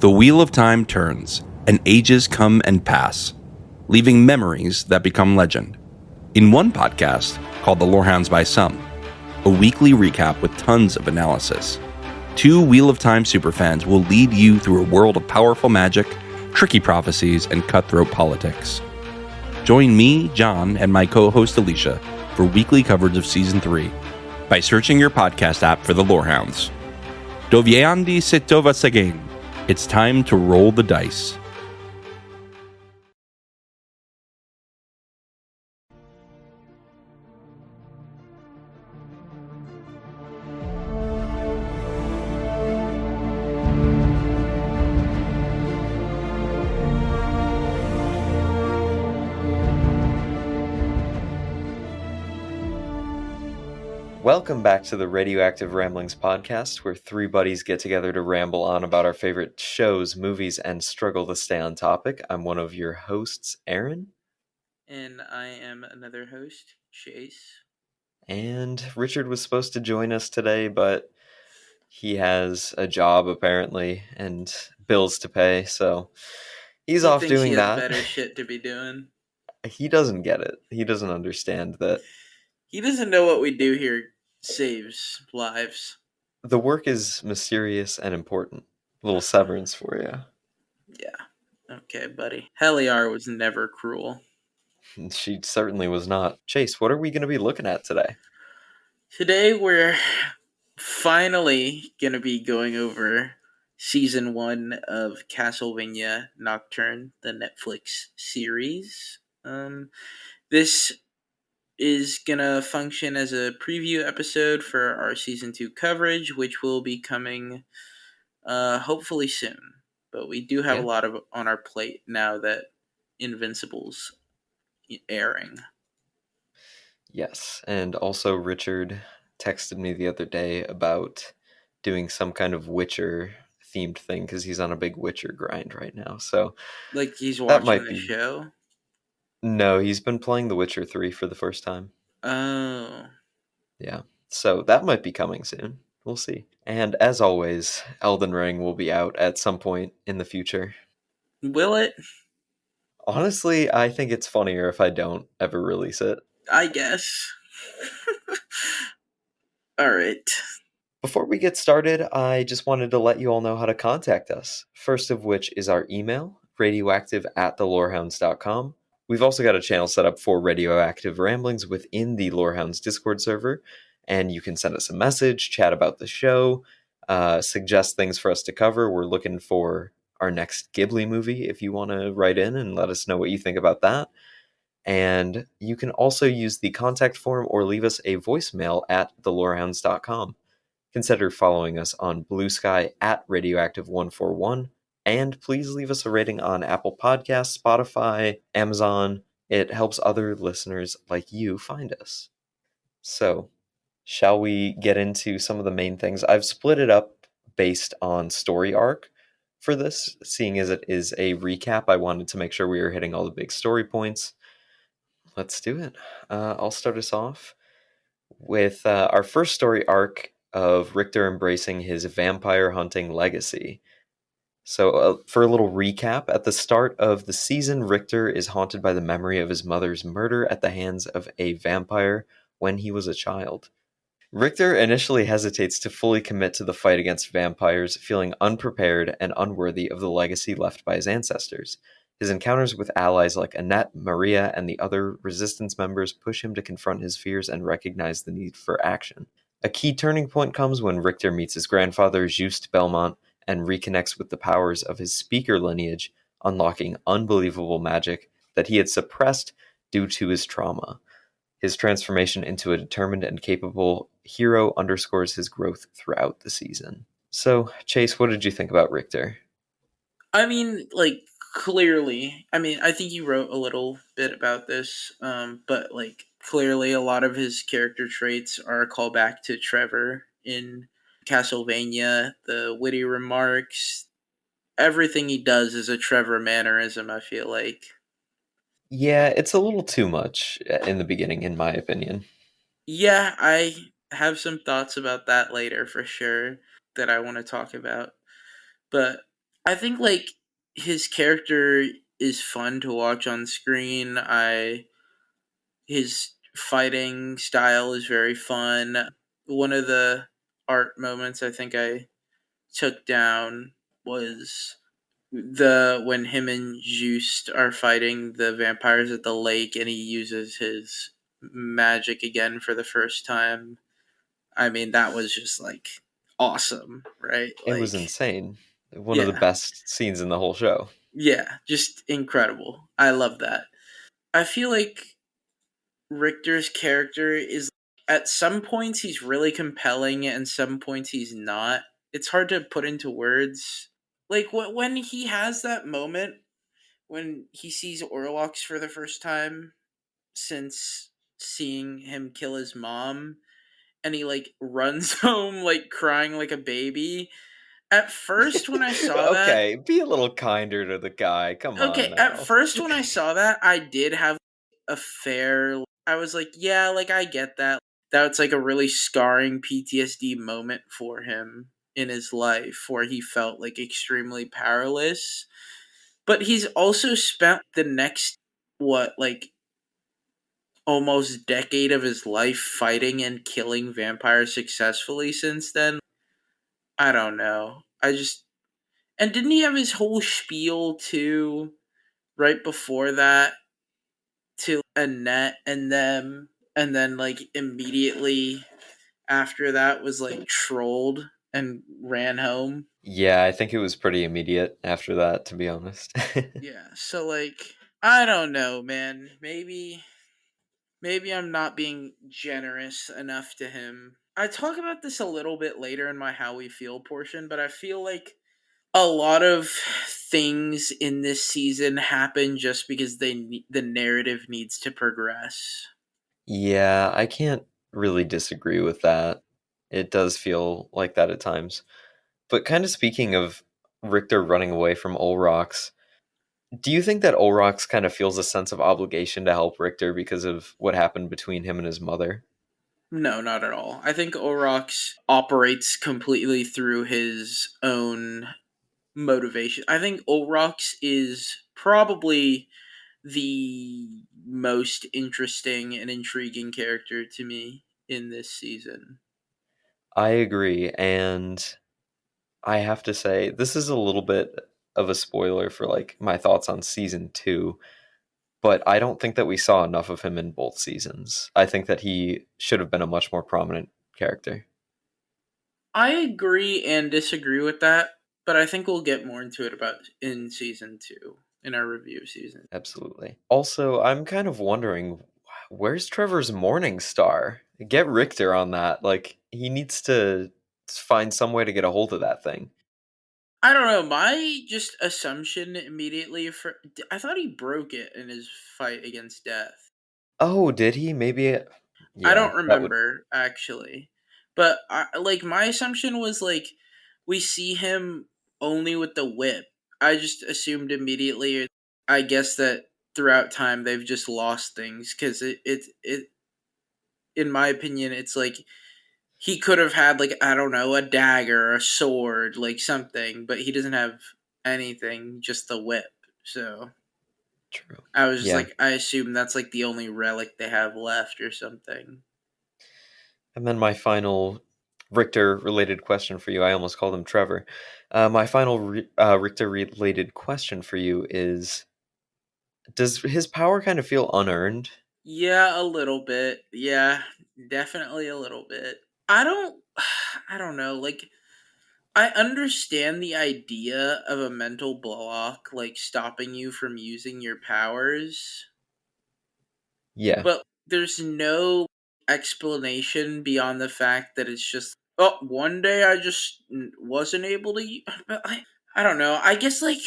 The wheel of time turns, and ages come and pass, leaving memories that become legend. In one podcast, called The Lorehounds by Some, a weekly recap with tons of analysis, two Wheel of Time superfans will lead you through a world of powerful magic, tricky prophecies, and cutthroat politics. Join me, John, and my co-host Alicia for weekly coverage of Season 3 by searching your podcast app for The Lorehounds. Doviandi Sitova Seguin. It's time to roll the dice. Welcome back to the Radioactive Ramblings podcast, where three buddies get together to ramble on about our favorite shows, movies, and struggle to stay on topic. I'm one of your hosts, Aaron. And I am another host, Chase. And Richard was supposed to join us today, but he has a job, apparently, and bills to pay, so he's off doing he has that. Better shit to be doing. He doesn't get it. He doesn't understand that. He doesn't know what we do here saves lives. The work is mysterious and important. A little severance for you. Yeah. Okay, buddy. Heliar was never cruel. She certainly was not. Chase, what are we going to be looking at today? Today we're finally going to be going over Season 1 of Castlevania Nocturne, the Netflix series. This is gonna function as a preview episode for our Season 2 coverage, which will be coming hopefully soon. But we do have a lot on our plate now that Invincible's airing. Yes, and also Richard texted me the other day about doing some kind of Witcher themed thing because he's on a big Witcher grind right now. So like he's watching the show? No, he's been playing The Witcher 3 for the first time. Oh. Yeah, so that might be coming soon. We'll see. And as always, Elden Ring will be out at some point in the future. Will it? Honestly, I think it's funnier if I don't ever release it. I guess. Alright. Before we get started, I just wanted to let you all know how to contact us. First of which is our email, radioactive@thelorehounds.com. We've also got a channel set up for Radioactive Ramblings within the Lorehounds Discord server, and you can send us a message, chat about the show, suggest things for us to cover. We're looking for our next Ghibli movie if you want to write in and let us know what you think about that. And you can also use the contact form or leave us a voicemail at thelorehounds.com. Consider following us on Blue Sky at Radioactive141, and please leave us a rating on Apple Podcasts, Spotify, Amazon. It helps other listeners like you find us. So, shall we get into some of the main things? I've split it up based on story arc for this, seeing as it is a recap. I wanted to make sure we were hitting all the big story points. Let's do it. I'll start us off with our first story arc of Richter embracing his vampire hunting legacy. So, for a little recap, at the start of the season, Richter is haunted by the memory of his mother's murder at the hands of a vampire when he was a child. Richter initially hesitates to fully commit to the fight against vampires, feeling unprepared and unworthy of the legacy left by his ancestors. His encounters with allies like Annette, Maria, and the other resistance members push him to confront his fears and recognize the need for action. A key turning point comes when Richter meets his grandfather, Juste Belmont, and reconnects with the powers of his speaker lineage, unlocking unbelievable magic that he had suppressed due to his trauma. His transformation into a determined and capable hero underscores his growth throughout the season. So, Chase, what did you think about Richter? I mean, clearly, I think you wrote a little bit about this, but, clearly a lot of his character traits are a callback to Trevor in Castlevania. The witty remarks, everything he does is a Trevor mannerism, I feel like. Yeah, it's a little too much in the beginning, in my opinion. Yeah, I have some thoughts about that later, for sure, that I want to talk about. But I think like his character is fun to watch on screen. I His fighting style is very fun. One of the art moments I think I took down was the when him and Juste are fighting the vampires at the lake and he uses his magic again for the first time. I mean, that was just like awesome, right? It was Like, insane. One of the yeah, best scenes in the whole show. yeah, just incredible. I love that. I feel like Richter's character is at some points he's really compelling and some points he's not. It's hard to put into words. Like when he has that moment when he sees Orlox for the first time since seeing him kill his mom and he like runs home like crying like a baby. At first when I saw that, Okay, be a little kinder to the guy. Come on okay, at now. first when I saw that, I did have a fair I was like, yeah, like I get that. That's like a really scarring PTSD moment for him in his life where he felt like extremely powerless. But he's also spent the next what like almost decade of his life fighting and killing vampires successfully since then. I don't know. I just and didn't he have his whole spiel too right before that to Annette and them and then like immediately after that was like trolled and ran home. Yeah, I think it was pretty immediate after that, to be honest. Yeah, so like I don't know, man. Maybe I'm not being generous enough to him. I talk about this a little bit later in my how we feel portion, but I feel like a lot of things in this season happen just because the narrative needs to progress. Yeah, I can't really disagree with that. It does feel like that at times. But kind of speaking of Richter running away from Olrox, do you think that Olrox kind of feels a sense of obligation to help Richter because of what happened between him and his mother? No, not at all. I think Orox operates completely through his own motivation. I think Orox is probably the most interesting and intriguing character to me in this season. I agree, and I have to say this is a little bit of a spoiler for like my thoughts on season 2, but I don't think that we saw enough of him in both seasons. I think that he should have been a much more prominent character. I agree and disagree with that, but I think we'll get more into it about in season 2 in our review season. Absolutely. Also, I'm kind of wondering where's Trevor's Morning Star? Get Richter on that. Like he needs to find some way to get a hold of that thing. I don't know. My just assumption immediately for I thought he broke it in his fight against death. Oh, did he? Maybe I yeah, don't that would remember actually, but like my assumption was like we see him only with the whip. I just assumed immediately. I guess that throughout time they've just lost things because it in my opinion it's like he could have had like I don't know a dagger, a sword, like something, but he doesn't have anything, just the whip. So true. I was just Yeah. like I assume that's like the only relic they have left or something. And then my final Richter related question for you. I almost called him Trevor. My final Richter related question for you is: does his power kind of feel unearned? Yeah, a little bit. Yeah, definitely a little bit. I don't I don't know. Like I understand the idea of a mental block like stopping you from using your powers, Yeah, but there's no explanation beyond the fact that it's just oh, one day I just wasn't able to but I don't know. I guess like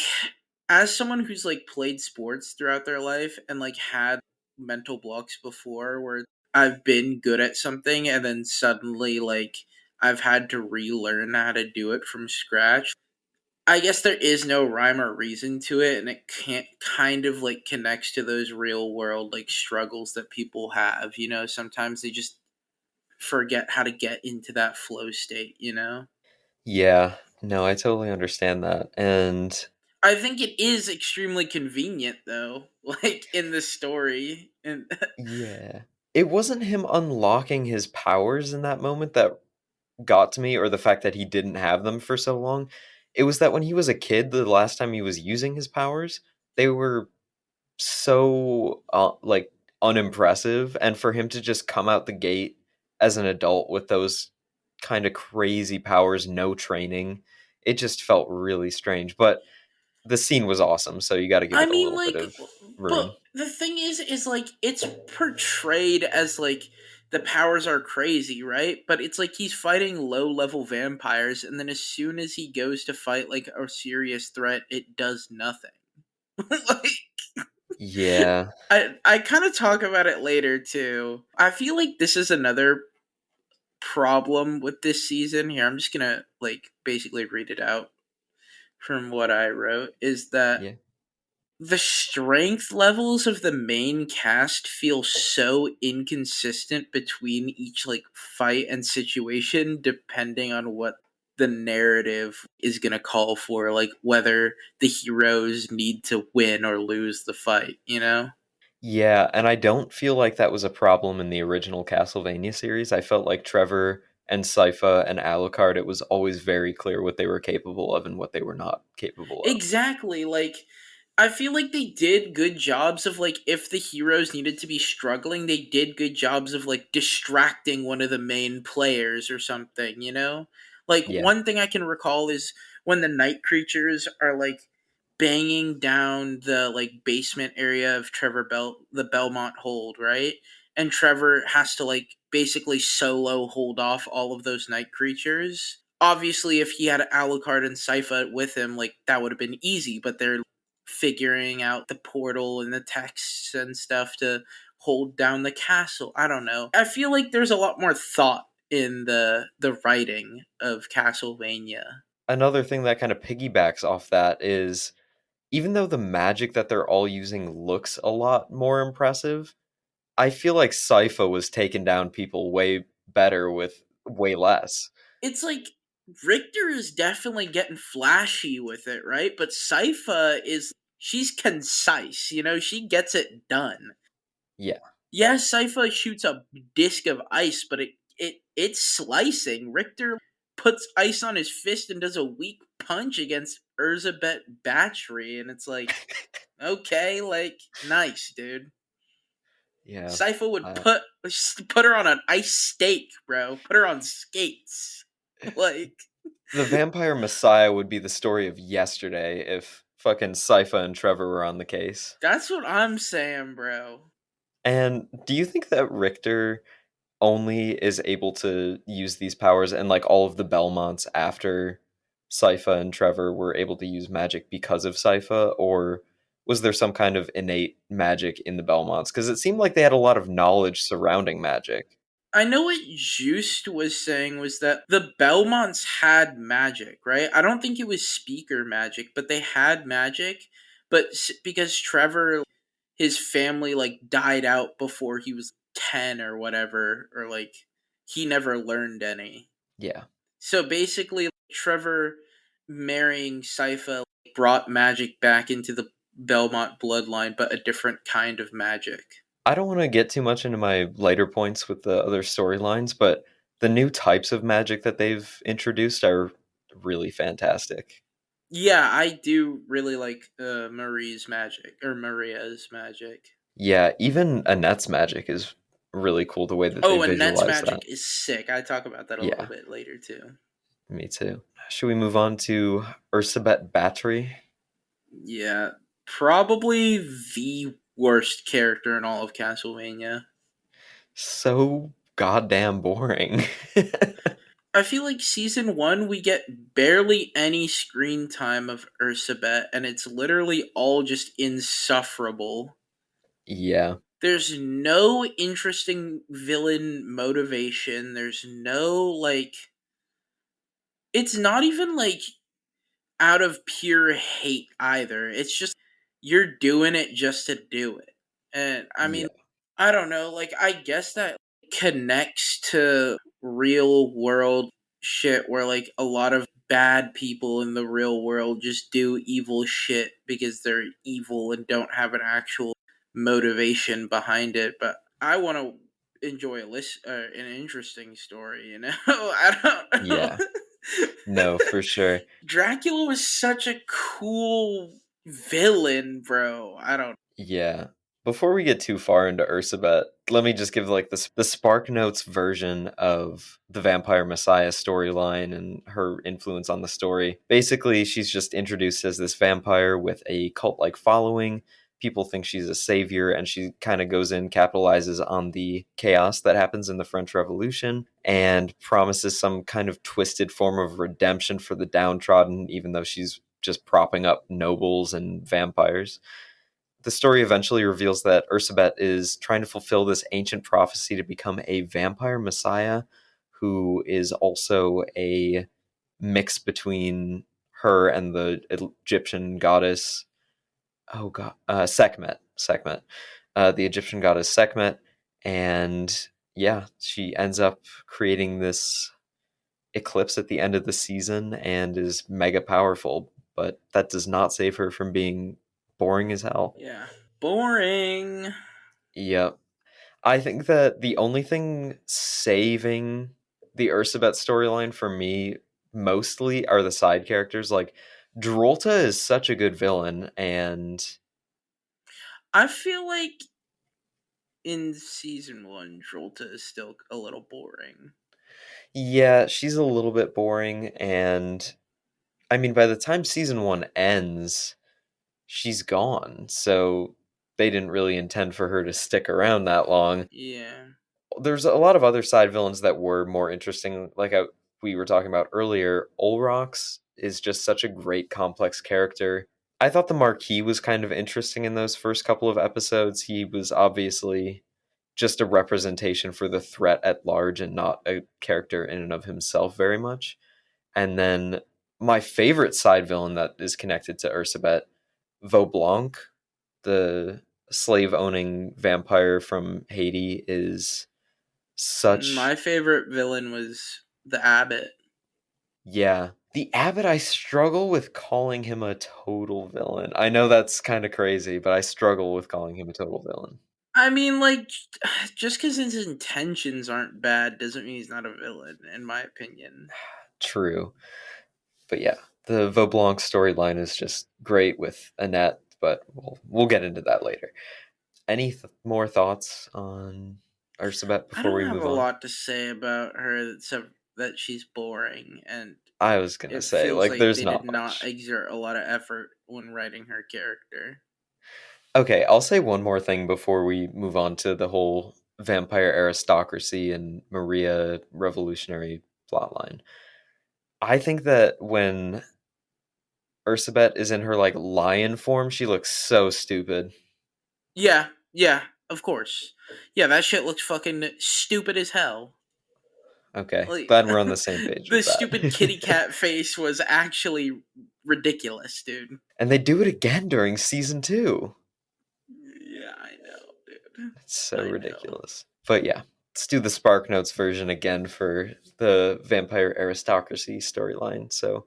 as someone who's like played sports throughout their life and like had mental blocks before where I've been good at something and then suddenly like I've had to relearn how to do it from scratch. I guess there is no rhyme or reason to it and it can't kind of like connects to those real world like struggles that people have, you know, sometimes they just forget how to get into that flow state, you know? yeah. No, I totally understand that. And I think it is extremely convenient though, like in the story. And yeah, it wasn't him unlocking his powers in that moment that got to me, or the fact that he didn't have them for so long. It was that when he was a kid, the last time he was using his powers, they were so like unimpressive, and for him to just come out the gate as an adult with those kind of crazy powers, no training, it just felt really strange. But the scene was awesome, so you got to give I it a mean, little bit like, of but room. the thing is like it's portrayed as like the powers are crazy, right? But it's like he's fighting low level vampires, and then as soon as he goes to fight like a serious threat, it does nothing. Like, Yeah, I kind of talk about it later too. I feel like this is another problem with this season. Here, I'm just gonna like basically read it out from what I wrote. Is that yeah. the strength levels of the main cast feel so inconsistent between each like fight and situation depending on what the narrative is going to call for, like whether the heroes need to win or lose the fight, you know? Yeah, and I don't feel like that was a problem in the original Castlevania series. I felt like Trevor and Sypha and Alucard, it was always very clear what they were capable of and what they were not capable of. Exactly. Like, I feel like they did good jobs of like if the heroes needed to be struggling, they did good jobs of like distracting one of the main players or something, you know? Like Yeah. one thing I can recall is when the night creatures are like banging down the like basement area of the Belmont hold, right? And Trevor has to like basically solo hold off all of those night creatures. Obviously, if he had Alucard and Sypha with him, like that would have been easy. But they're figuring out the portal and the texts and stuff to hold down the castle. I don't know. I feel like there's a lot more thought in the writing of Castlevania. Another thing that kind of piggybacks off that is even though the magic that they're all using looks a lot more impressive, I feel like Sypha was taking down people way better with way less. It's like Richter is definitely getting flashy with it, right? But Sypha is she's concise, you know, she gets it done. Yeah. Yeah, Sypha shoots a disc of ice, but it's slicing. Richter puts ice on his fist and does a weak punch against Erzabet Battery, and it's like, okay, like nice, dude. Yeah. Sypha would Uh, put her on an ice skate, bro. Put her on skates. Like the Vampire Messiah would be the story of yesterday if fucking Sypha and Trevor were on the case. that's what I'm saying, bro. And do you think that Richter only is able to use these powers, and like all of the Belmonts after Sypha and Trevor were able to use magic because of Sypha, or was there some kind of innate magic in the Belmonts? Because it seemed like they had a lot of knowledge surrounding magic. I know what Just was saying was that the Belmonts had magic, right? I don't think it was speaker magic, but they had magic. But because Trevor, his family like died out before he was 10 or whatever, or like he never learned any. Yeah. So basically, Trevor marrying Sypha brought magic back into the Belmont bloodline, but a different kind of magic. I don't want to get too much into my later points with the other storylines, but the new types of magic that they've introduced are really fantastic. Yeah, I do really like Maria's magic. Yeah, even Annette's magic is really cool the way that they Oh, and Net's visualize that. magic is sick. I talk about that a little Yeah, bit later too. me too. Should we move on to Ursabet Battery? Yeah, probably the worst character in all of Castlevania. So goddamn boring. I feel like season one we get barely any screen time of Ursabet, and it's literally all just insufferable. Yeah, There's no interesting villain motivation. There's no like it's not even like out of pure hate either. It's just you're doing it just to do it. And I yeah. mean, I don't know, like I guess that connects to real world shit where like a lot of bad people in the real world just do evil shit because they're evil and don't have an actual motivation behind it. But I want to enjoy an interesting story. I don't Yeah. know. No, for sure. Dracula was such a cool villain, bro. I don't. Yeah. Before we get too far into Ursabet, let me just give like the Spark Notes version of the Vampire Messiah storyline and her influence on the story. Basically, she's just introduced as this vampire with a cult-like following. People think she's a savior, and she kind of goes in, capitalizes on the chaos that happens in the French Revolution, and promises some kind of twisted form of redemption for the downtrodden, even though she's just propping up nobles and vampires. The story eventually reveals that Ursabet is trying to fulfill this ancient prophecy to become a vampire messiah who is also a mix between her and the Egyptian goddess, oh god, Sekhmet, the Egyptian goddess Sekhmet, and yeah, she ends up creating this eclipse at the end of the season and is mega powerful, but that does not save her from being boring as hell. Yeah. Boring. Yep. I think that the only thing saving the Ursabet storyline for me mostly are the side characters. Like, Drolta is such a good villain, and I feel like in season one, Jolta is still a little boring. yeah, she's a little bit boring. And I mean, by the time season one ends, she's gone. So they didn't really intend for her to stick around that long. Yeah. There's a lot of other side villains that were more interesting. We were talking about earlier, Olrox is just such a great complex character. I thought the Marquis was kind of interesting in those first couple of episodes. He was obviously just a representation for the threat at large and not a character in and of himself very much. And then my favorite side villain that is connected to Ursabet, Vaublanc, the slave owning vampire from Haiti, is such. My favorite villain was the Abbot. Yeah, the Abbot, I struggle with calling him a total villain. I know that's kind of crazy, but I struggle with calling him a total villain. I mean, like, just because his intentions aren't bad doesn't mean he's not a villain, in my opinion. True. But yeah, the Vaublanc storyline is just great with Annette, but we'll get into that later. Any more thoughts on Ursabet I before don't we have move a on? lot to say about her except that she's boring, and I was gonna it say, feels like, like there's they did not not much. exert a lot of effort when writing her character. Okay, I'll say one more thing before we move on to the whole vampire aristocracy and Maria revolutionary plotline. I think that when Ursabet is in her like lion form, she looks so stupid. Yeah, yeah, of course. Yeah, that shit looks fucking stupid as hell. Okay, Like glad we're on the same page the with stupid kitty that. cat face was actually ridiculous, dude. And they do it again during season 2. Yeah, I know, dude. It's so I know. ridiculous. But yeah, let's do the Spark Notes version again for the vampire aristocracy storyline. So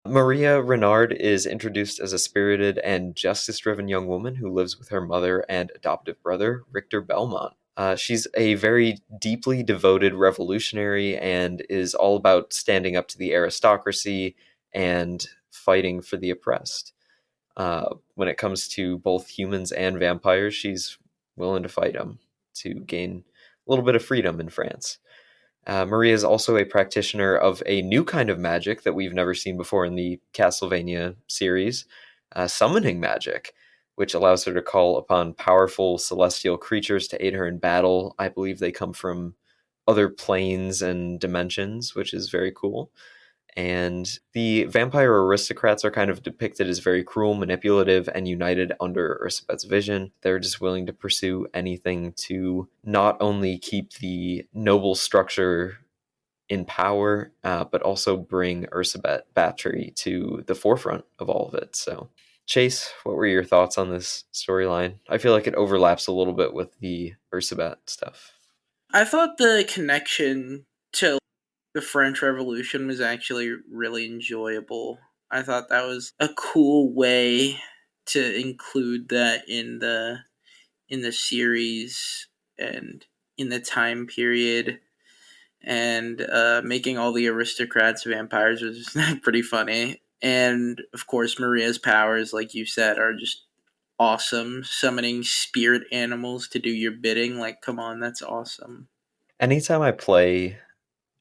Maria Renard is introduced as a spirited and justice-driven young woman who lives with her mother and adoptive brother, Richter Belmont. She's a very deeply devoted revolutionary and is all about standing up to the aristocracy and fighting for the oppressed. When it comes to both humans and vampires, she's willing to fight them to gain a little bit of freedom in France. Maria is also a practitioner of a new kind of magic that we've never seen before in the Castlevania series, summoning magic, which allows her to call upon powerful celestial creatures to aid her in battle. I believe they come from other planes and dimensions, which is very cool. And the vampire aristocrats are kind of depicted as very cruel, manipulative, and united under Ursabet's vision. They're just willing to pursue anything to not only keep the noble structure in power, but also bring Ursabet Battery to the forefront of all of it. So, Chase, what were your thoughts on this storyline? I feel like it overlaps a little bit with the Ursabet stuff. I thought the connection to The French Revolution was actually really enjoyable. I thought that was a cool way to include that in the series and in the time period, and making all the aristocrats vampires was pretty funny. And of course, Maria's powers, like you said, are just awesome. Summoning spirit animals to do your bidding, like, come on, that's awesome. Anytime I play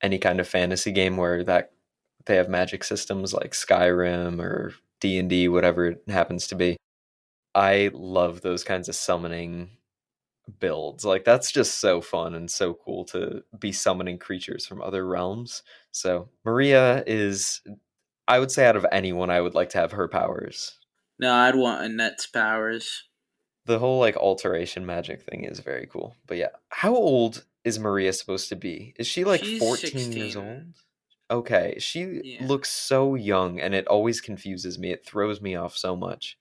any kind of fantasy game where that they have magic systems like Skyrim or D&D, whatever it happens to be, I love those kinds of summoning builds. Like that's just so fun and so cool to be summoning creatures from other realms. So Maria is, I would say, out of anyone, I would like to have her powers. No, I'd want Annette's powers. The whole like alteration magic thing is very cool. But yeah, how old is Maria supposed to be? Is she like She's 14 years 16. old? Okay, she Yeah. looks so young and it always confuses me. It throws me off so much.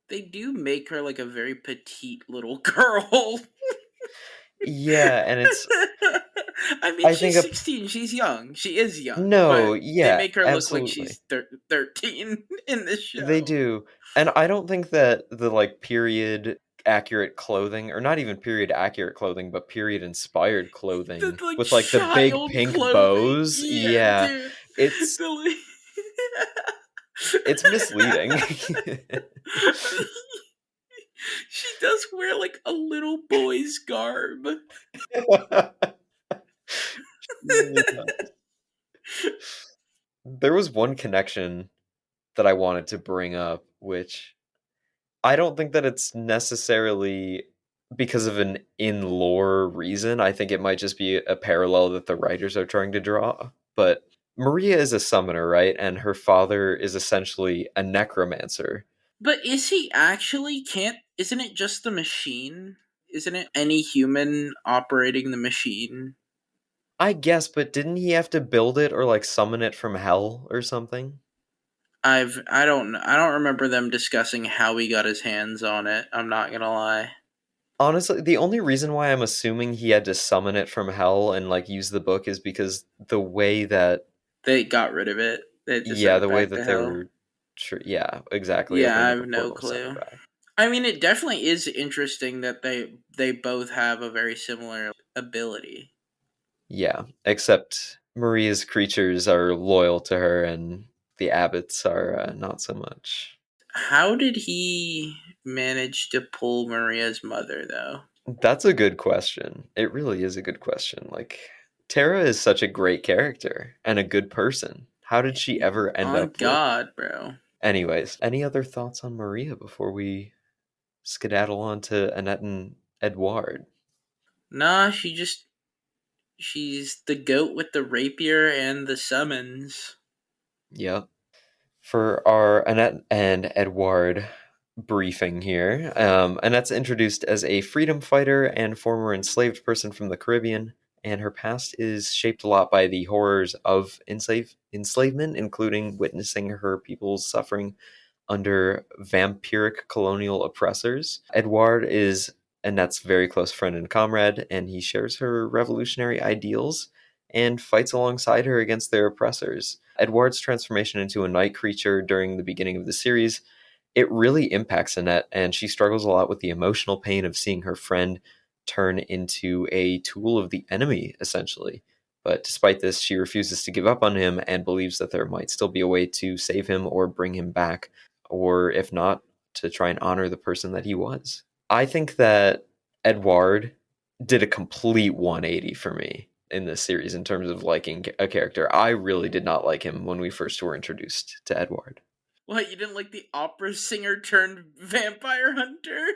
They do make her like a very petite little girl. Yeah, and it's I mean, I think she's a 16. She's young. She is young, no, but they yeah, make her look like absolutely. she's 13 in this They show. do. And I don't think that the like period accurate clothing, or not even period accurate clothing, but period inspired The clothing like with like the big child pink clothing. bows, Yeah, yeah, dude. it's The like... it's misleading. She does wear like a little boy's garb. She really does. There was one connection that I wanted to bring up, which I don't think that it's necessarily because of an in-lore reason. I think it might just be a parallel that the writers are trying to draw. But Maria is a summoner, right? And her father is essentially a necromancer. But is he actually? Can't? Isn't it just the machine? Isn't it any human operating the machine? I guess, but didn't he have to build it or like summon it from hell or something? I don't remember them discussing how he got his hands on it. I'm not gonna lie. Honestly, the only reason why I'm assuming he had to summon it from hell and like use the book is because the way that They got rid of it. They just sent yeah, it the way back to that they hell. were yeah, exactly, Yeah, I opening up a have no portal, send it clue. back. I mean, it definitely is interesting that they both have a very similar ability. Yeah, except Maria's creatures are loyal to her and the abbots are not so much. How did he manage to pull Maria's mother though? That's a good question. It really is a good question. Like Tara is such a great character and a good person. How did she ever end On up with God, bro. anyways, any other thoughts on Maria before we skedaddle on to Annette and Edouard? Nah, she's the goat with the rapier and the summons. Yep. For our Annette and Edward briefing here, Annette's introduced as a freedom fighter and former enslaved person from the Caribbean, and her past is shaped a lot by the horrors of enslavement, including witnessing her people's suffering under vampiric colonial oppressors. Edward is Annette's very close friend and comrade, and he shares her revolutionary ideals and fights alongside her against their oppressors. Edward's transformation into a night creature during the beginning of the series, it really impacts Annette, and she struggles a lot with the emotional pain of seeing her friend turn into a tool of the enemy, essentially. But despite this, she refuses to give up on him and believes that there might still be a way to save him or bring him back, or if not, to try and honor the person that he was. I think that Edward did a complete 180 for me in this series in terms of liking a character. I really did not like him when we first were introduced to Edward. What, you didn't like the opera singer turned vampire hunter?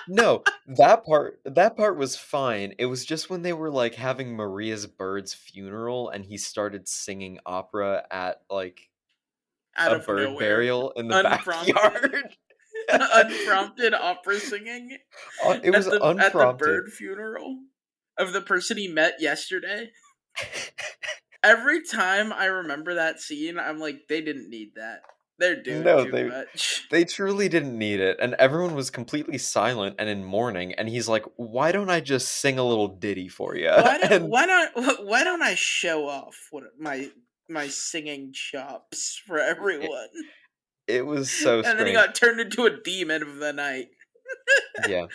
No, that part was fine. It was just when they were like having Maria's bird's funeral and he started singing opera at like Out a of bird nowhere. burial in the Unprompted. backyard. Unprompted opera singing It was at the unprompted. bird funeral of the person he met yesterday. Every time I remember that scene, I'm like, they didn't need that. They're doing No, too much. they truly didn't need it, and everyone was completely silent and in mourning, and he's like, "Why don't I just sing a little ditty for you?" And Why don't I show off what my singing chops for it, everyone? it was so And then he strange. got turned into a demon of the night. Yeah.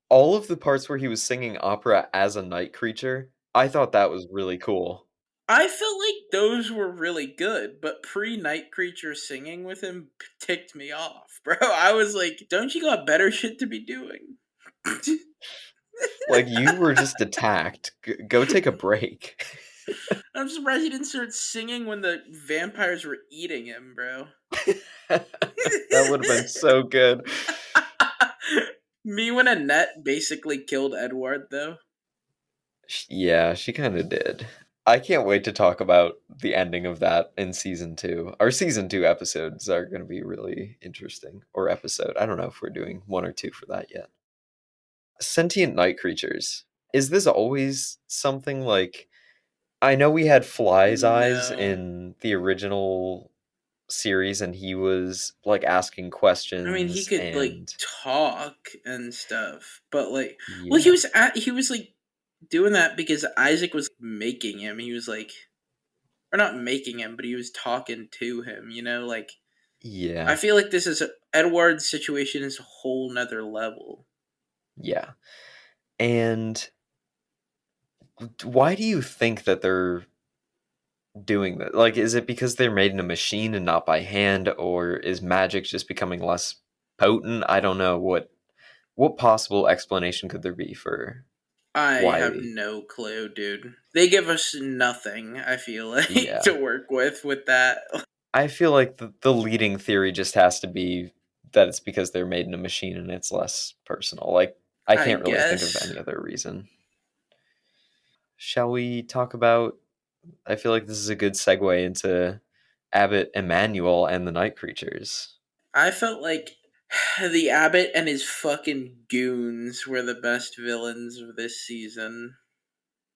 All of the parts where he was singing opera as a night creature, I thought that was really cool. I felt like those were really good, but pre Night Creature singing with him ticked me off, bro. I was like, don't you got better shit to be doing? Like, you were just attacked. Go take a break. I'm surprised he didn't start singing when the vampires were eating him, bro. That would have been so good. Me when Annette basically killed Edward, though. Yeah, she kind of did. I can't wait to talk about the ending of that in season 2. Our season 2 episodes are going to be really interesting. Or episode. I don't know if we're doing 1 or 2 for that yet. Sentient night creatures. Is this always something like, I know we had Fly's Eyes No. in the original series and he was like asking I mean, he questions could like and talk and stuff, but like, well, yeah. he was like doing that because Isaac was making him. He was like, or not making him, but he was talking to him. You know, like I Yeah. feel like this is Edward's situation is a whole nother level. Yeah. And why do you think that they're doing that? Like, is it because they're made in a machine and not by hand, or is magic just becoming less potent? I don't know what possible explanation could there be for I have why. no clue, dude. They give us nothing. I feel like Yeah. to work with that. I feel like the leading theory just has to be that it's because they're made in a machine and it's less personal. Like, I I can't really think of guess. any other reason. Shall we talk about? I feel like this is a good segue into Abbot Emmanuel and the Night Creatures. I felt like the Abbot and his fucking goons were the best villains of this season.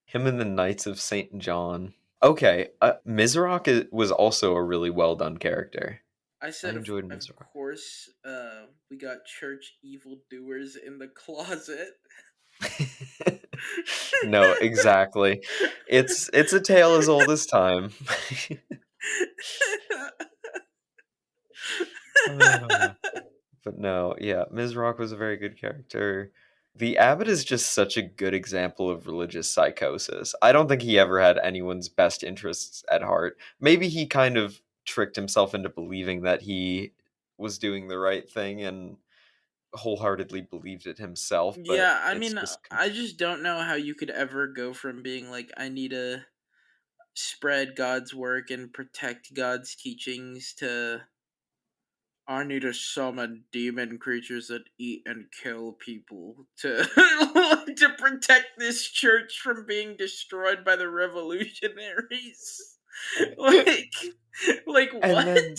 Him and the Knights of St. John. Okay, Mizrock was also a really well done character. I I said, enjoyed of Mizrock. course, we got church evildoers in the closet. No, exactly. It's a tale as old as time. Uh, but no, yeah, Mizrock was a very good character. The abbot is just such a good example of religious psychosis. I don't think he ever had anyone's best interests at heart. Maybe he kind of tricked himself into believing that he was doing the right thing and wholeheartedly believed it himself, but Yeah, I it's mean, just I just don't know how you could ever go from being like, I need to spread God's work and protect God's teachings to I need to summon demon creatures that eat and kill people to to protect this church from being destroyed by the revolutionaries. like like and what? then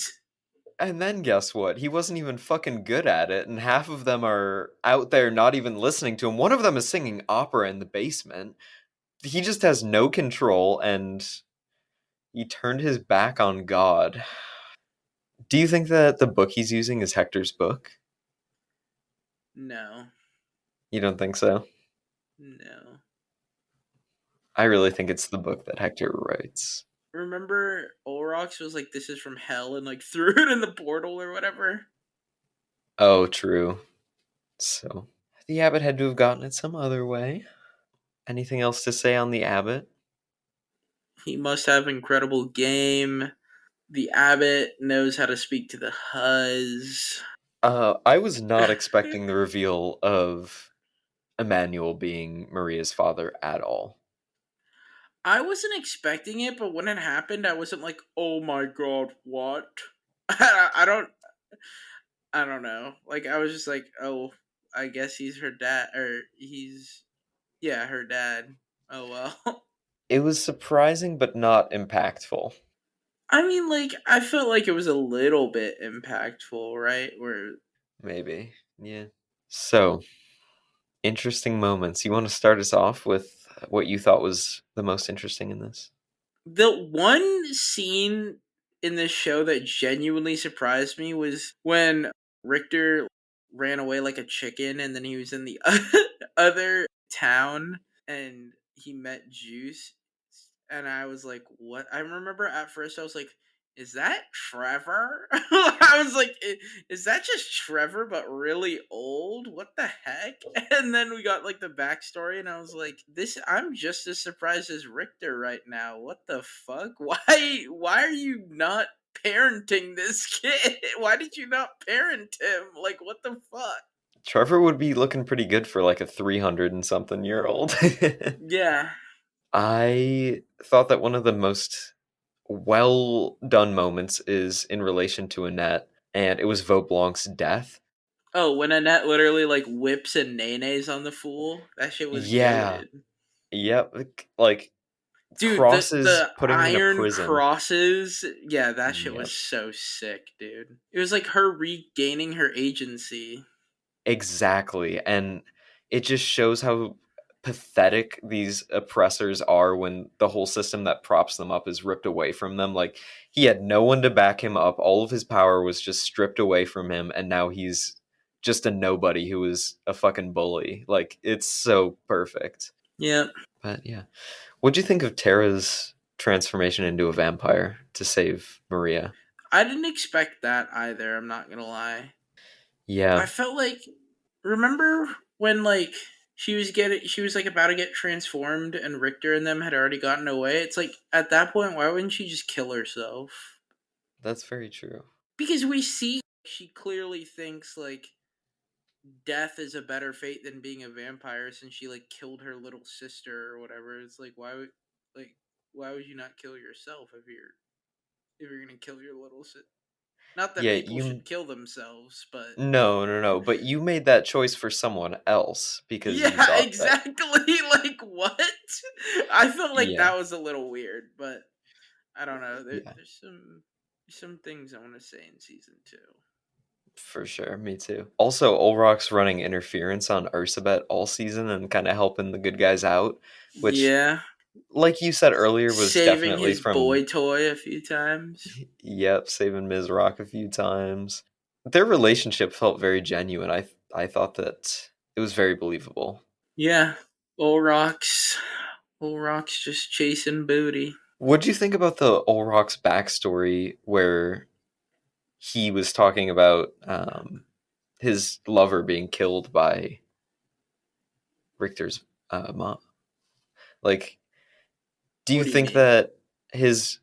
And then guess what? He wasn't even fucking good at it, and half of them are out there not even listening to him. One of them is singing opera in the basement. He just has no control, and he turned his back on God. Do you think that the book he's using is Hector's book? No. You don't think so? No. I really think it's the book that Hector writes. Remember Olrox was like this is from hell and like threw it in the portal or whatever? Oh, true. So, the abbot had to have gotten it some other way. Anything else to say on the abbot? He must have incredible game. The abbot knows how to speak to the Huz. I was not expecting the reveal of Emmanuel being Maria's father at all. I wasn't expecting it, but when it happened, I wasn't like, "Oh my god, what?" I don't know. Like I was just like, "Oh, I guess he's her dad, or he's yeah, her dad." Oh well. It was surprising but not impactful. I mean, like I felt like it was a little bit impactful, right? Where Maybe. Yeah. So, interesting moments. You want to start us off with what you thought was the most interesting in this? the one scene in this show that genuinely surprised me was when Richter ran away like a chicken, and then he was in the other town and he met Juice, and I was like, "What?" I remember at first I was like, "Is that Trevor?" I was like, "Is that just Trevor but really old? What the heck?" And then we got like the backstory, and I was like, "This I'm just as surprised as Richter right now. What the fuck? Why are you not parenting this kid? Why did you not parent him? Like, what the fuck?" Trevor would be looking pretty good for like a 300 and something year old. Yeah. I thought that one of the most well done moments is in relation to Annette, and it was Vaublanc's death. Oh, when Annette literally like whips and nays on the fool, that shit was Yeah. goaded. Yep. Like Dude, crosses the putting him in a iron prison. crosses, yeah, that shit was Yep. so sick, dude. It was like her regaining her agency. Exactly. And it just shows how pathetic these oppressors are when the whole system that props them up is ripped away from them. Like, he had no one to back him up. All of his power was just stripped away from him, and now he's just a nobody who is a fucking bully. Like, it's so perfect. Yeah. But yeah. What'd you think of Tara's transformation into a vampire to save Maria? I didn't expect that either, I'm not gonna lie. Yeah, I felt like, remember when like she was like about to get transformed and Richter and them had already gotten away? It's like at that point, why wouldn't she just kill herself? that's very true. Because we see she clearly thinks like death is a better fate than being a vampire since she like killed her little sister or whatever. It's like like why would you not kill yourself if you're gonna kill your little sister? Not that Yeah, people you should kill themselves, but no, no, no, but you made that choice for someone else because you yeah, thought that exactly. Like what? I felt like yeah, that was a little weird, but I don't know. yeah, There's some things I want to say in season 2. for sure, me too. Also, Olrock's running interference on Ursabet all season and kind of helping the good guys out, which, Yeah, like you said earlier, was saving definitely his from, boy toy a few times. yep, saving Ms. Rock a few times. Their relationship felt very genuine. I thought that it was very believable. Yeah, old rocks just chasing booty. What'd you think about the Olrock's backstory where he was talking about his lover being killed by Richter's mom? Like, do you What do you think mean? that his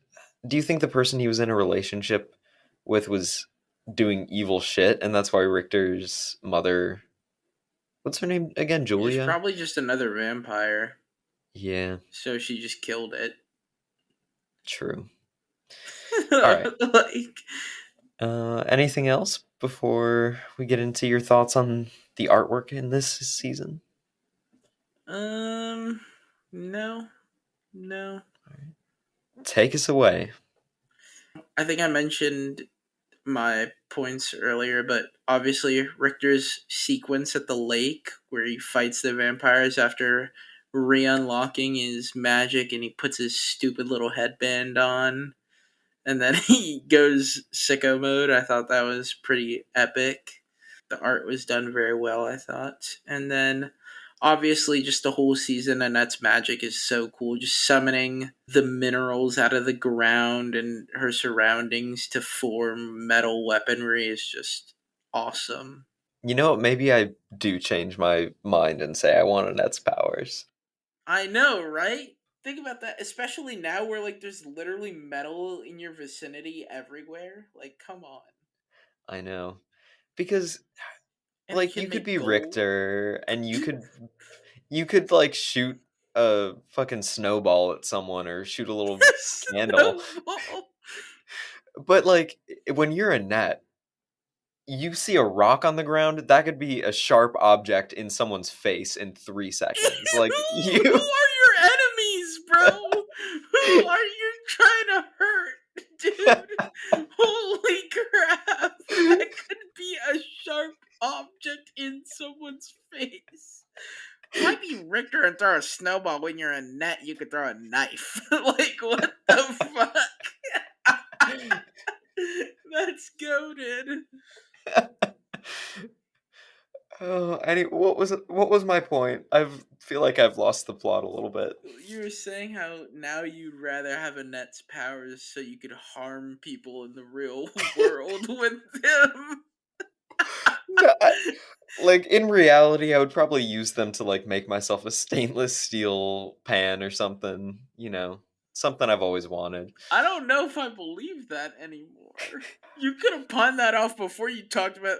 do you think the person he was in a relationship with was doing evil shit and that's why Richter's mother, what's her name again, It was Julia? probably just another vampire, Yeah, so she just killed it. true. All right. Like, Anything else before we get into your thoughts on the artwork in this season? um, no, no. Take us away. I think I mentioned my points earlier, but obviously Richter's sequence at the lake where he fights the vampires after re-unlocking his magic and he puts his stupid little headband on and then he goes sicko mode. I thought that was pretty epic. The art was done very well, I thought. And then obviously just the whole season Annette's magic is so cool. Just summoning the minerals out of the ground and her surroundings to form metal weaponry is just awesome. You know what? Maybe I do change my mind and say I want Annette's powers. I know, right? Think about that, especially now where like there's literally metal in your vicinity everywhere. Like, come on. I know. Because And he like you can could make be gold. Richter and you could like shoot a fucking snowball at someone or shoot a little candle. Snowball. But like when you're Annette, you see a rock on the ground, that could be a sharp object in someone's face in 3 seconds. Like Who you are your enemies, bro? Who are you trying to hurt, dude? Holy crap! That could be a sharp object in someone's face. Why be Richter and throw a snowball when you're a net? You could throw a knife. Like what the fuck? included. Oh, what was my point? Feel like I've lost the plot a little bit. You were saying how now you'd rather have Annette's powers so you could harm people in the real world with them. No, like in reality, I would probably use them to like make myself a stainless steel pan or something. Something I've always wanted. I don't know if I believe that anymore. You could have pawned that off before you talked about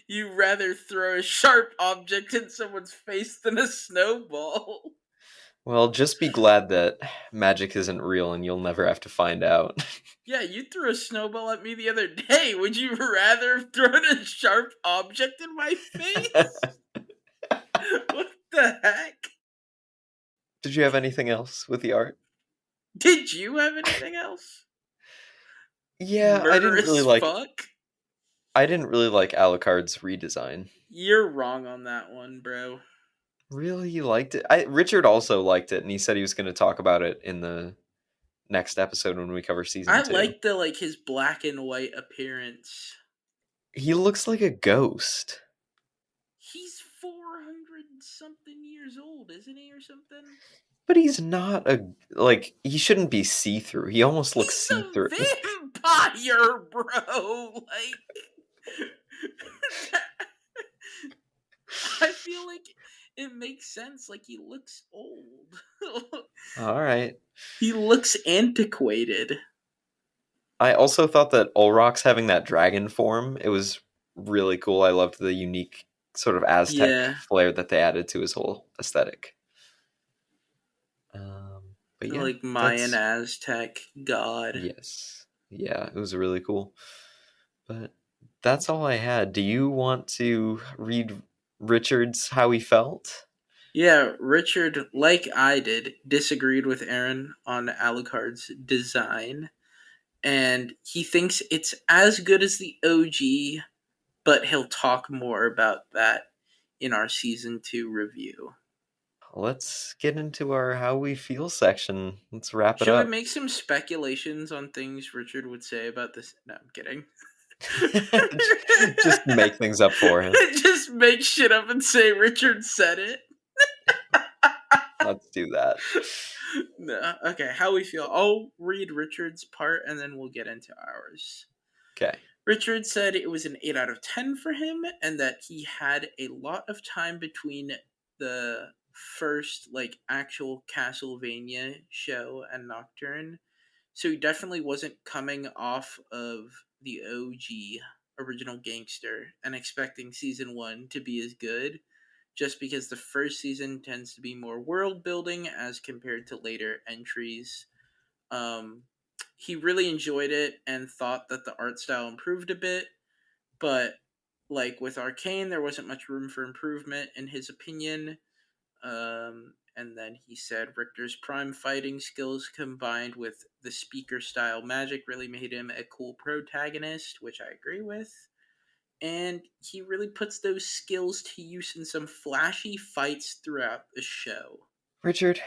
you rather throw a sharp object in someone's face than a snowball. Well, just be glad that magic isn't real and you'll never have to find out. Yeah, you threw a snowball at me the other day. Would you rather have thrown a sharp object in my face? What the heck? Did you have anything else with the art? Did you have anything else? Yeah, Murderous fuck? I didn't really like Alucard's redesign. You're wrong on that one, bro. Really, you liked it? Richard also liked it, and he said he was going to talk about it in the next episode when we cover season 2. I like his black and white appearance. He looks like a ghost. He's 400 something years old, isn't he, or something? But he's not he shouldn't be see-through. He almost looks see-through. He's a vampire, bro. I feel like it makes sense. Like, he looks old. All right. He looks antiquated. I also thought that Olrock's having that dragon form, it was really cool. I loved the unique sort of Aztec flair that they added to his whole aesthetic. But yeah, like Mayan Aztec god. Yes. Yeah, it was really cool. But that's all I had. Do you want to read Richard's how he felt? Yeah, Richard, like I did, disagreed with Aaron on Alucard's design. And he thinks it's as good as the OG, but he'll talk more about that in our season 2 review. Let's get into our how we feel section. Let's wrap it up. Should we make some speculations on things Richard would say about this? No, I'm kidding. Just make things up for him. Just make shit up and say Richard said it. Let's do that. No, okay, how we feel. I'll read Richard's part and then we'll get into ours. Okay. Richard said it was an 8 out of 10 for him and that he had a lot of time between the first actual Castlevania show and Nocturne. So he definitely wasn't coming off of the OG original Gangster and expecting season 1 to be as good, just because the first season tends to be more world building as compared to later entries. He really enjoyed it and thought that the art style improved a bit, but with Arcane, there wasn't much room for improvement in his opinion. And then he said Richter's prime fighting skills combined with the speaker style magic really made him a cool protagonist, which I agree with. And he really puts those skills to use in some flashy fights throughout the show. Richard,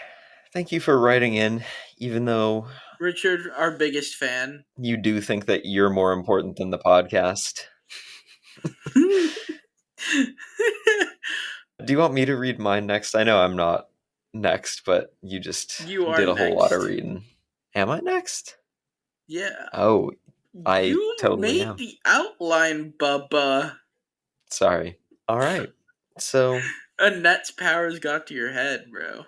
thank you for writing in, even though... Richard, our biggest fan. You do think that you're more important than the podcast. Do you want me to read mine next? I know I'm not next, but you just did a whole lot of reading. Am I next? Yeah. Oh, I totally am. You made the outline, Bubba. Sorry. All right. So... Annette's powers got to your head, bro.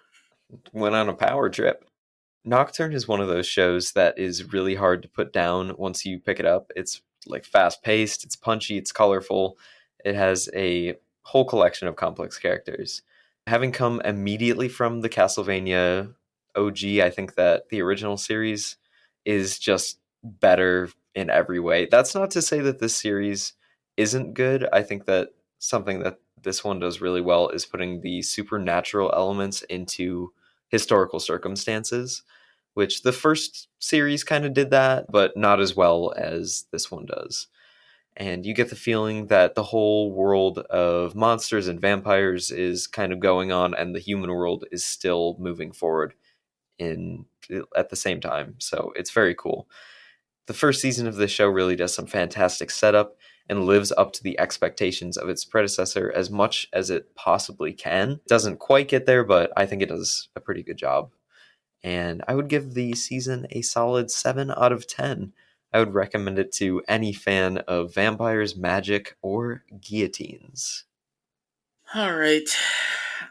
Went on a power trip. Nocturne is one of those shows that is really hard to put down once you pick it up. It's fast-paced, it's punchy, it's colorful. It has a whole collection of complex characters. Having come immediately from the Castlevania OG, I think that the original series is just better in every way. That's not to say that this series isn't good. I think that something that this one does really well is putting the supernatural elements into historical circumstances, which the first series kind of did that, but not as well as this one does. And you get the feeling that the whole world of monsters and vampires is kind of going on, and the human world is still moving forward at the same time. So it's very cool. The first season of this show really does some fantastic setup and lives up to the expectations of its predecessor as much as it possibly can. It doesn't quite get there, but I think it does a pretty good job. And I would give the season a solid 7 out of 10. I would recommend it to any fan of vampires, magic, or guillotines. All right.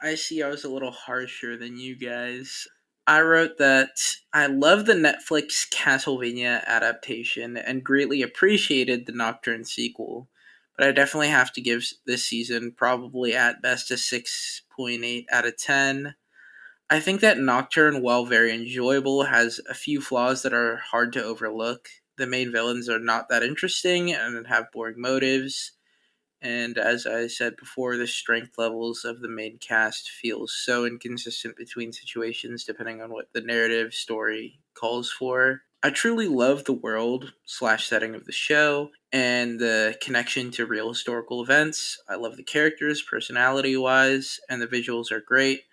I see I was a little harsher than you guys. I wrote that I love the Netflix Castlevania adaptation and greatly appreciated the Nocturne sequel, but I definitely have to give this season probably at best a 6.8 out of 10. I think that Nocturne, while very enjoyable, has a few flaws that are hard to overlook. The main villains are not that interesting and have boring motives. And as I said before, the strength levels of the main cast feel so inconsistent between situations depending on what the narrative story calls for. I truly love the world slash setting of the show and the connection to real historical events. I love the characters personality wise, and the visuals are great.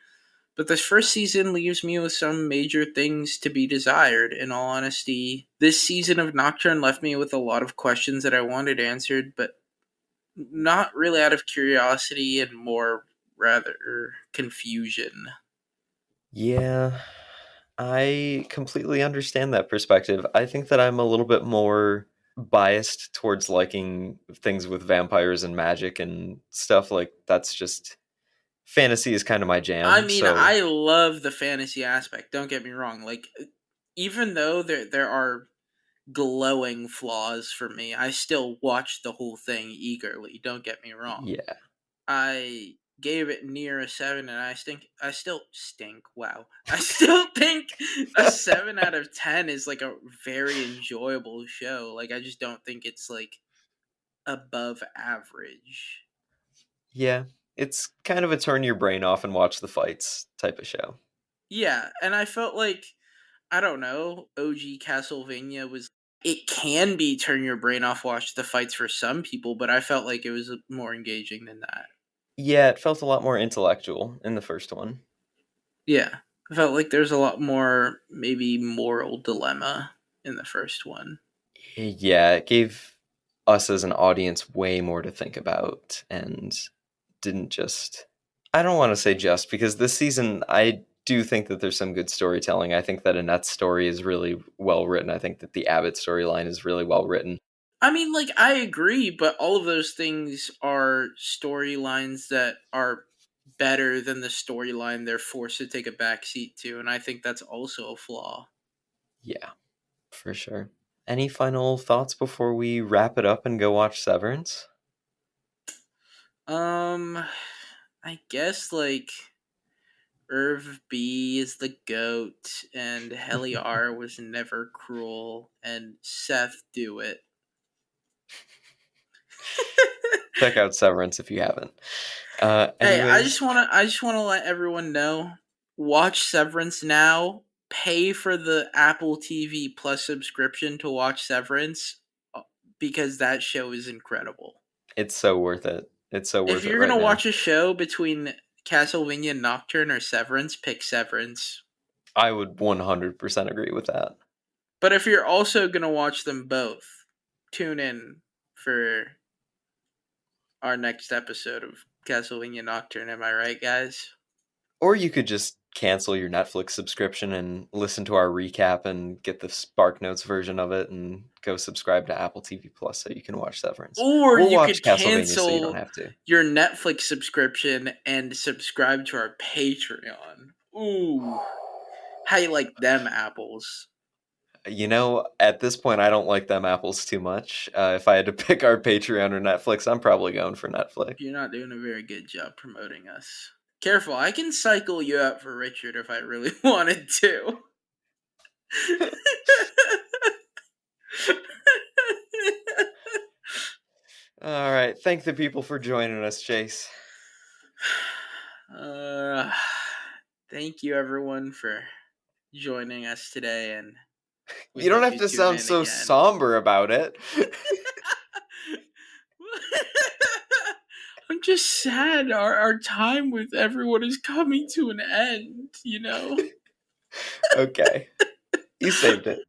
But this first season leaves me with some major things to be desired, in all honesty. This season of Nocturne left me with a lot of questions that I wanted answered, but not really out of curiosity and more rather confusion. Yeah, I completely understand that perspective. I think that I'm a little bit more biased towards liking things with vampires and magic and stuff. Like, that's just fantasy is kind of my I jam. mean, So I love the fantasy aspect. Don't get me wrong. Like, even though there are glowing flaws for me, I still watched the whole thing eagerly. Don't get me wrong. yeah. I gave it near a 7, and I still stink. Wow. I still think a 7 out of 10 is like a very enjoyable show. Like, I just don't think it's like above average. Yeah, it's kind of a turn your brain off and watch the fights type of show. Yeah, and I felt like, I don't know, OG Castlevania was, it can be turn your brain off watch the fights for some people, but I felt like it was more engaging than that. Yeah, it felt a lot more intellectual in the first one. Yeah. I felt like there's a lot more maybe moral dilemma in the first one. Yeah, it gave us as an audience way more to think about and didn't just. I don't want to say just because this season I do think that there's some good storytelling. I think that Annette's story is really well written. I think that the Abbott storyline is really well written. I mean, like, I agree, but all of those things are storylines that are better than the storyline they're forced to take a backseat to, and I think that's also a flaw. Yeah, for sure. Any final thoughts before we wrap it up and go watch Severance? Um, I guess, like, Irv B is the goat, and Heliar was never cruel, and Seth do it. Check out Severance if you haven't. Hey, Anyways, I just wanna let everyone know. Watch Severance now. Pay for the Apple TV Plus subscription to watch Severance, because that show is incredible. it's so worth it. It's so If worth it you're right gonna now. watch a show between Castlevania Nocturne or Severance, pick Severance. I would 100% agree with that. But if you're also gonna watch them both, tune in for our next episode of Castlevania Nocturne. Am I right, guys? Or you could just cancel your Netflix subscription and listen to our recap and get the Spark Notes version of it and go subscribe to Apple TV Plus so you can watch Severance. Or We'll you watch could Castlevania so you don't cancel have to. your Netflix subscription and subscribe to our Patreon. Ooh. How you like them apples? You know, at this point, I don't like them apples too much. If I had to pick our Patreon or Netflix, I'm probably going for Netflix. You're not doing a very good job promoting us. Careful, I can cycle you out for Richard if I really wanted to. All right. Thank the people for joining us, Chase. uh, Thank you everyone for joining us today, and we You don't hope have you to tune sound in so again. somber about it. I'm just sad our time with everyone is coming to an end, you know? Okay. You saved it.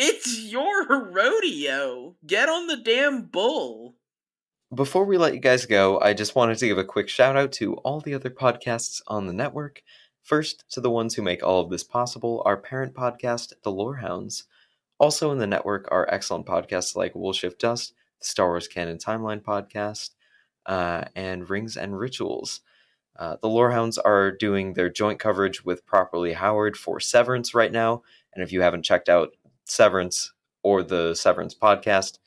It's your rodeo. Get on the damn bull. Before we let you guys go, I just wanted to give a quick shout out to all the other podcasts on the network. First, to the ones who make all of this possible, our parent podcast, The Lorehounds. Also in the network are excellent podcasts like We'll Shift Dust, the Star Wars Canon Timeline podcast, and Rings and Rituals. The Lorehounds are doing their joint coverage with Properly Howard for Severance right now, and if you haven't checked out Severance or the Severance podcast,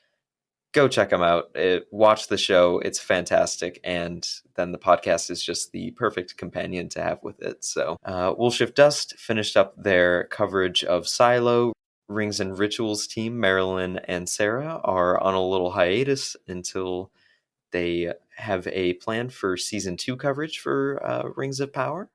go check them out. Watch the show. It's fantastic. And then the podcast is just the perfect companion to have with it. So We'll Shift Dust finished up their coverage of Silo. Rings and Rituals team, Marilyn and Sarah, are on a little hiatus until they have a plan for Season 2 coverage for Rings of Power.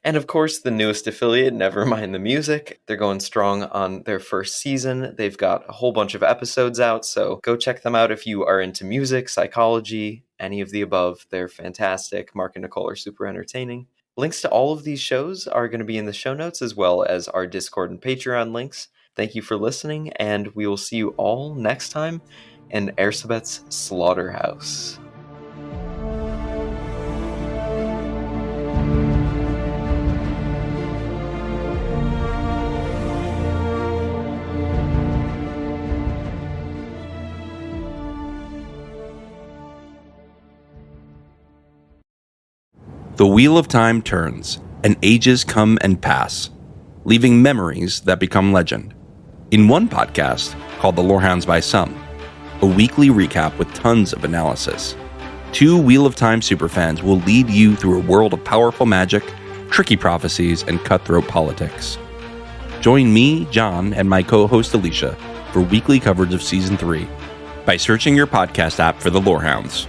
And of course, the newest affiliate, Nevermind the Music. They're going strong on their first season. They've got a whole bunch of episodes out, so go check them out if you are into music, psychology, any of the above. They're fantastic. Mark and Nicole are super entertaining. Links to all of these shows are going to be in the show notes, as well as our Discord and Patreon links. Thank you for listening, and we will see you all next time in Ersabet's Slaughterhouse. The wheel of time turns, and ages come and pass, leaving memories that become legend. In one podcast, called The Lorehounds by Some, a weekly recap with tons of analysis, two Wheel of Time superfans will lead you through a world of powerful magic, tricky prophecies, and cutthroat politics. Join me, John, and my co-host Alicia for weekly coverage of Season 3 by searching your podcast app for The Lorehounds.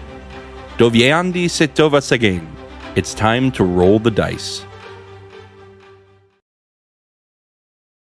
Doviandi Sitova Again. It's time to roll the dice.